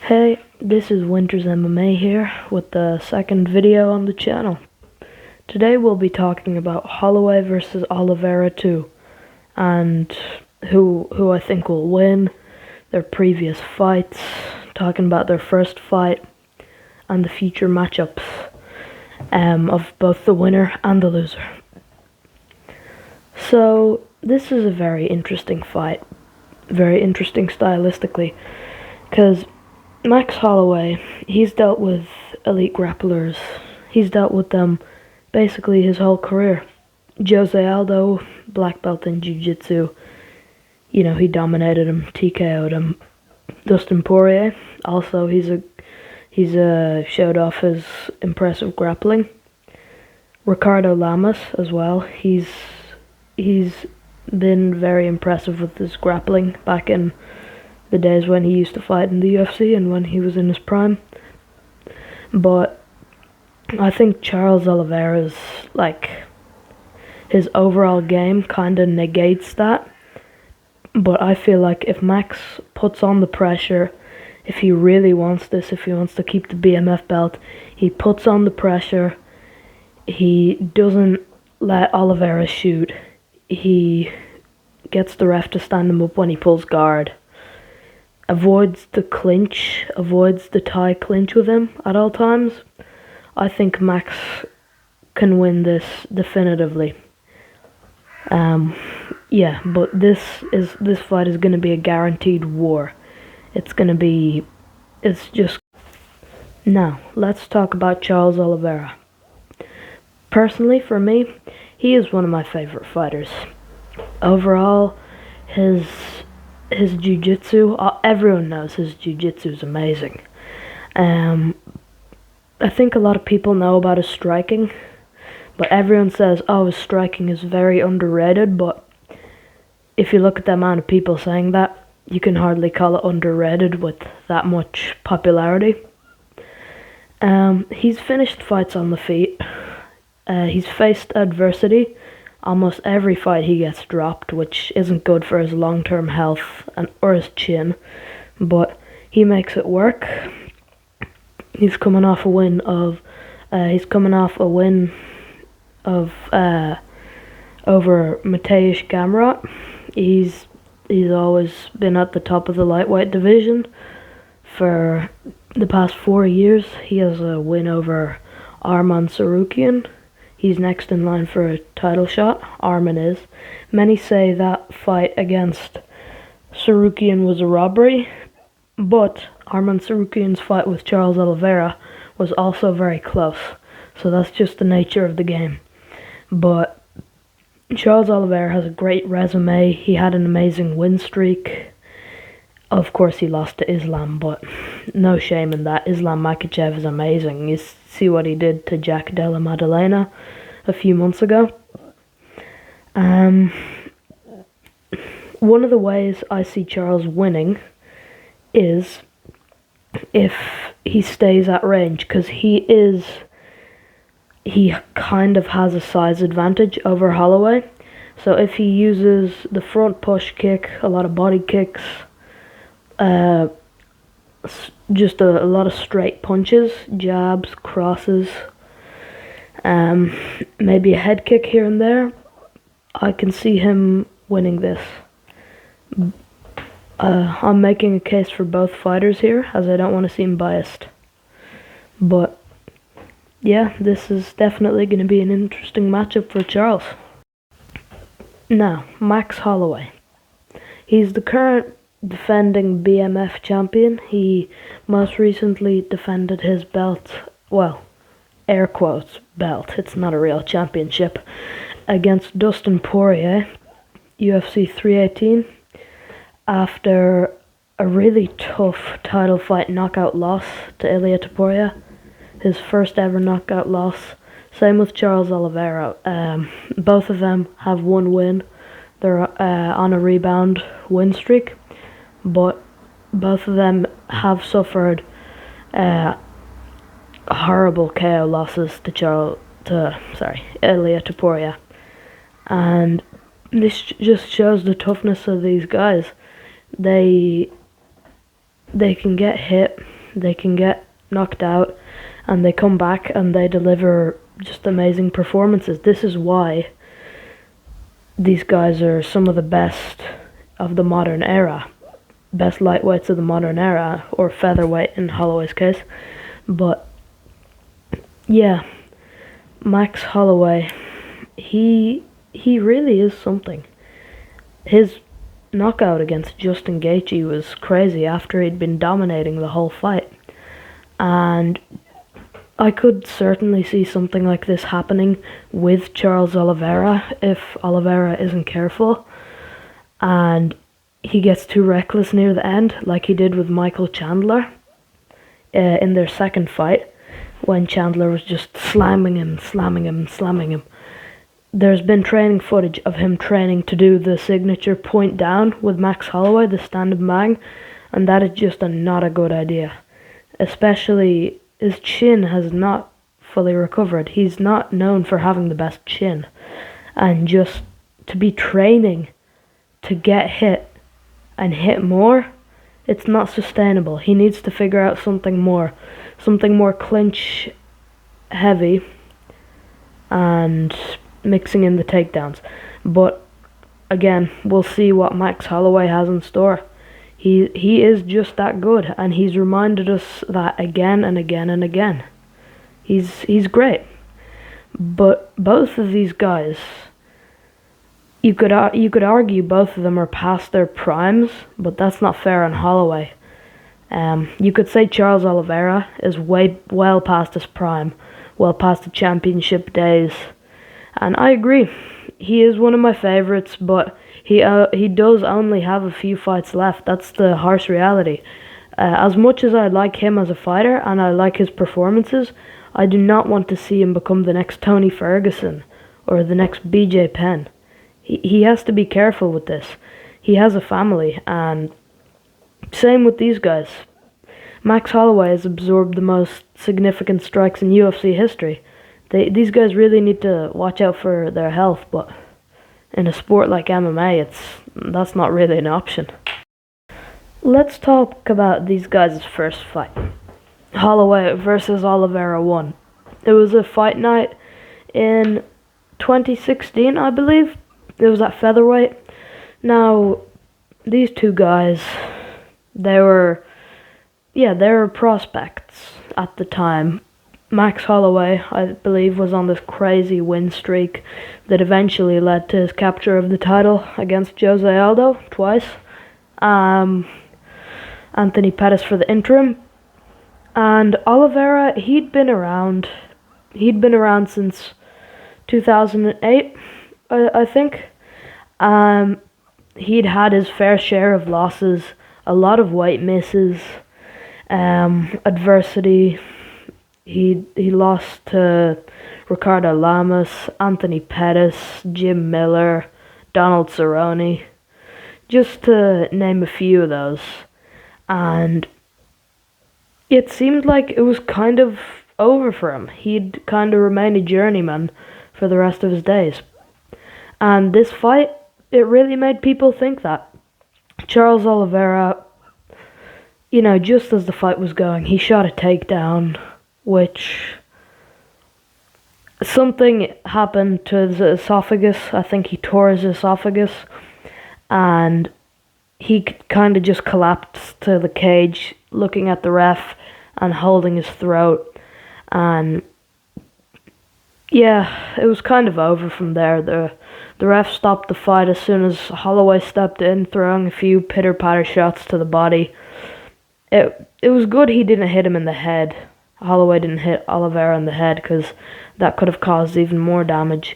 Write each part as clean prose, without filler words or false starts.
Hey, this is Winters MMA here with the second video on the channel. Today we'll be talking about Holloway versus Oliveira 2 and who I think will win, their previous fights, talking about their first fight and the future matchups of both the winner and the loser. So this is a very interesting fight, very interesting stylistically, because Max Holloway, he's dealt with elite grapplers. He's dealt with them basically his whole career. Jose Aldo, black belt in jiu-jitsu, he dominated him, TKO'd him. Dustin Poirier, also he's showed off his impressive grappling. Ricardo Lamas as well. He's been very impressive with his grappling back in the days when he used to fight in the UFC and when he was in his prime. But I think Charles Oliveira's, his overall game kind of negates that. But I feel like if Max puts on the pressure, if he really wants this, if he wants to keep the BMF belt, he puts on the pressure, he doesn't let Oliveira shoot, he gets the ref to stand him up when he pulls guard, avoids the clinch, avoids the tie clinch with him at all times, I think Max can win this definitively. But this fight is going to be a guaranteed war. Now, let's talk about Charles Oliveira. Personally, for me, he is one of my favorite fighters. Overall, his jiu-jitsu, everyone knows his jiu-jitsu is amazing. I think a lot of people know about his striking, but everyone says, his striking is very underrated, but if you look at the amount of people saying that, you can hardly call it underrated with that much popularity. He's finished fights on the feet. He's faced adversity. Almost every fight he gets dropped, which isn't good for his long-term health or his chin, but he makes it work. He's coming off a win of over Mateusz Gamrot. He's always been at the top of the lightweight division for the past 4 years. He has a win over Arman Tsarukyan. He's next in line for a title shot. Arman is. Many say that fight against Tsarukyan was a robbery, but Arman Tsarukyan's fight with Charles Oliveira was also very close. So that's just the nature of the game. But Charles Oliveira has a great resume. He had an amazing win streak. Of course, he lost to Islam, but no shame in that. Islam Makhachev is amazing. You see what he did to Jack Della Maddalena a few months ago. One of the ways I see Charles winning is if he stays at range, because he kind of has a size advantage over Holloway. So if he uses the front push kick, a lot of body kicks, just a lot of straight punches, jabs, crosses, maybe a head kick here and there, I can see him winning this. I'm making a case for both fighters here, as I don't want to seem biased. But yeah, this is definitely going to be an interesting matchup for Charles. Now, Max Holloway. He's the current defending BMF champion. He most recently defended his belt, air quotes, belt, it's not a real championship, against Dustin Poirier, UFC 318, after a really tough title fight knockout loss to Ilia Topuria, his first ever knockout loss. Same with Charles Oliveira. Both of them have one win. They're on a rebound win streak, but both of them have suffered horrible KO losses to Ilia Topuria, and this just shows the toughness of these guys. They can get hit, they can get knocked out and they come back and they deliver just amazing performances. This is why these guys are some of the best of the modern era, best lightweights of the modern era, or featherweight in Holloway's case. But yeah, Max Holloway, he really is something. His knockout against Justin Gaethje was crazy after he'd been dominating the whole fight. And I could certainly see something like this happening with Charles Oliveira if Oliveira isn't careful and he gets too reckless near the end, like he did with Michael Chandler in their second fight, when Chandler was just slamming him. There's been training footage of him training to do the signature point down with Max Holloway, the stand-up bang, and that is just not a good idea. Especially, his chin has not fully recovered. He's not known for having the best chin. And just to be training to get hit and hit more, it's not sustainable. He needs to figure out something more clinch heavy and mixing in the takedowns. But again, we'll see what Max Holloway has in store. He is just that good, and he's reminded us that again and again and again. He's great. But both of these guys, you could argue both of them are past their primes, but that's not fair on Holloway. You could say Charles Oliveira is well past his prime, well past the championship days, and I agree. He is one of my favorites, but he does only have a few fights left. That's the harsh reality. As much as I like him as a fighter and I like his performances, I do not want to see him become the next Tony Ferguson or the next BJ Penn. He has to be careful with this. He has a family, and same with these guys. Max Holloway has absorbed the most significant strikes in UFC history. These guys really need to watch out for their health, but in a sport like MMA, that's not really an option. Let's talk about these guys' first fight. Holloway versus Oliveira 1. It was a fight night in 2016, I believe. It was at featherweight. Now, these two guys, they were prospects at the time. Max Holloway, I believe, was on this crazy win streak that eventually led to his capture of the title against Jose Aldo twice. Anthony Pettis for the interim. And Oliveira, he'd been around since 2008, I think. He'd had his fair share of losses, a lot of weight misses, adversity. He lost to Ricardo Lamas, Anthony Pettis, Jim Miller, Donald Cerrone, just to name a few of those. And it seemed like it was kind of over for him. He'd kind of remain a journeyman for the rest of his days. And this fight, it really made people think that. Charles Oliveira, just as the fight was going, he shot a takedown, which something happened to his esophagus. I think he tore his esophagus, and he kind of just collapsed to the cage, looking at the ref and holding his throat. And yeah, it was kind of over from there. The ref stopped the fight as soon as Holloway stepped in, throwing a few pitter-patter shots to the body. It was good he didn't hit him in the head. Holloway didn't hit Oliveira in the head, because that could have caused even more damage.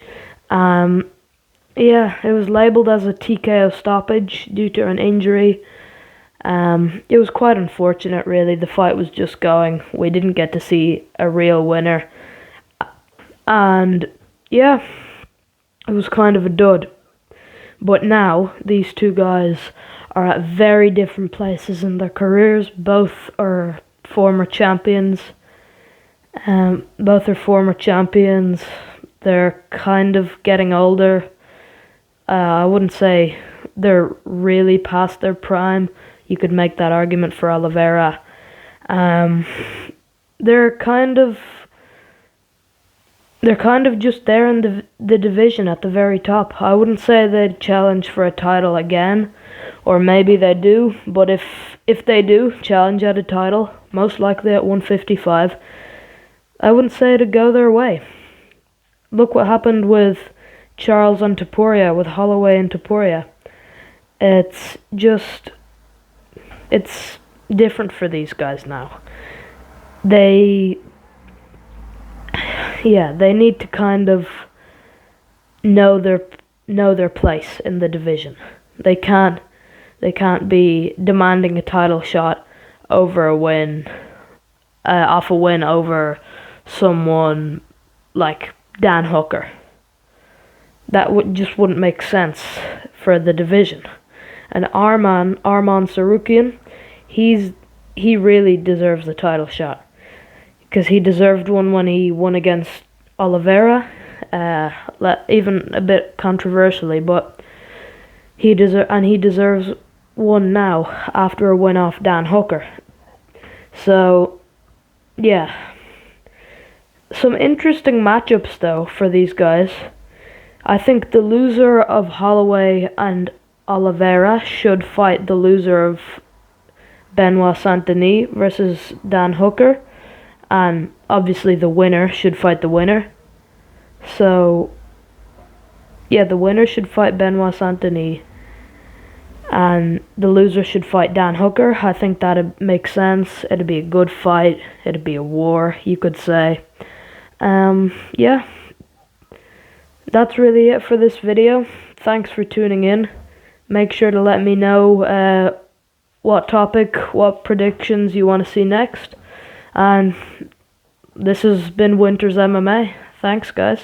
It was labelled as a TKO stoppage due to an injury. It was quite unfortunate, really. The fight was just going. We didn't get to see a real winner. And yeah, it was kind of a dud. But now, these two guys are at very different places in their careers. Both are former champions. They're kind of getting older. I wouldn't say they're really past their prime. You could make that argument for Oliveira. Um, they're kind of just there in the division at the very top. I wouldn't say they'd challenge for a title again, or maybe they do, but if they do challenge at a title, most likely at 155, I wouldn't say it'd go their way. Look what happened with Charles and Topuria, with Holloway and Topuria. It's different for these guys now. They need to kind of know their place in the division. They can't be demanding a title shot over a win, off a win over someone like Dan Hooker. That just wouldn't make sense for the division. And Arman Tsarukyan, he really deserves the title shot, because he deserved one when he won against Oliveira, even a bit controversially, but he deserves one now after a win off Dan Hooker. So, yeah. Some interesting matchups, though, for these guys. I think the loser of Holloway and Oliveira should fight the loser of Benoit Saint-Denis versus Dan Hooker. And obviously the winner should fight the winner. So, yeah, the winner should fight Benoit Saint-Denis, and the loser should fight Dan Hooker. I think that'd make sense. It'd be a good fight. It'd be a war, you could say. Yeah. That's really it for this video. Thanks for tuning in. Make sure to let me know what topic, what predictions you want to see next. And this has been Winter's MMA. Thanks, guys.